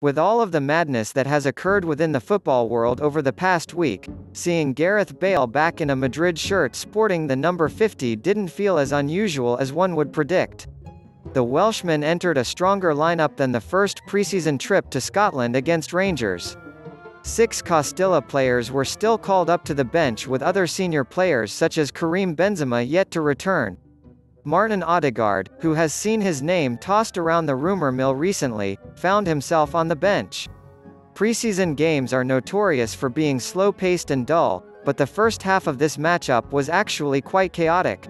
With all of the madness that has occurred within the football world over the past week, seeing Gareth Bale back in a Madrid shirt sporting the number 50 didn't feel as unusual as one would predict. The Welshman entered a stronger lineup than the first preseason trip to Scotland against Rangers. 6 Castilla players were still called up to the bench, with other senior players such as Karim Benzema yet to return. Martin Ødegaard, who has seen his name tossed around the rumour mill recently, found himself on the bench. Preseason games are notorious for being slow-paced and dull, but the first half of this matchup was actually quite chaotic.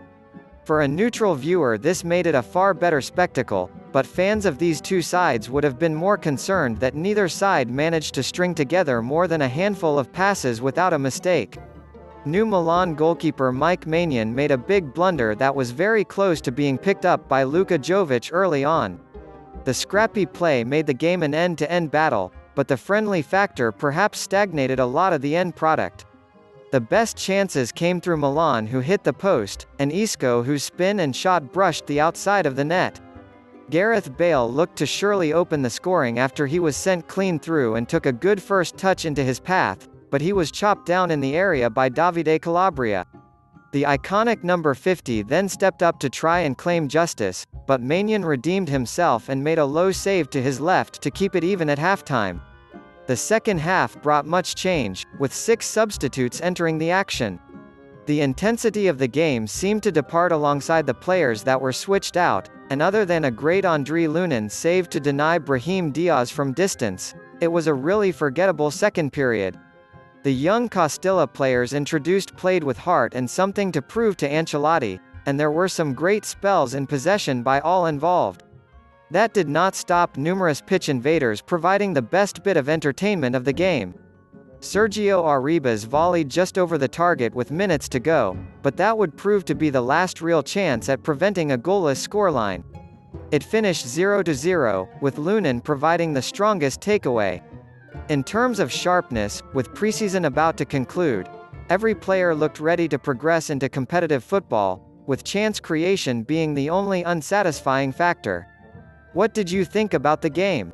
For a neutral viewer, this made it a far better spectacle, but fans of these two sides would have been more concerned that neither side managed to string together more than a handful of passes without a mistake. New Milan goalkeeper Mike Maignan made a big blunder that was very close to being picked up by Luka Jović early on. The scrappy play made the game an end-to-end battle, but the friendly factor perhaps stagnated a lot of the end product. The best chances came through Milan, who hit the post, and Isco, whose spin and shot brushed the outside of the net. Gareth Bale looked to surely open the scoring after he was sent clean through and took a good first touch into his path, but he was chopped down in the area by Davide Calabria. The iconic number 50 then stepped up to try and claim justice, but Maignan redeemed himself and made a low save to his left to keep it even at halftime. The second half brought much change, with 6 substitutes entering the action. The intensity of the game seemed to depart alongside the players that were switched out, and other than a great Andriy Lunin save to deny Brahim Díaz from distance, it was a really forgettable second period. The young Castilla players introduced played with heart and something to prove to Ancelotti, and there were some great spells in possession by all involved. That did not stop numerous pitch invaders providing the best bit of entertainment of the game. Sergio Arribas volleyed just over the target with minutes to go, but that would prove to be the last real chance at preventing a goalless scoreline. It finished 0-0, with Lunin providing the strongest takeaway. In terms of sharpness, with preseason about to conclude, every player looked ready to progress into competitive football, with chance creation being the only unsatisfying factor. What did you think about the game?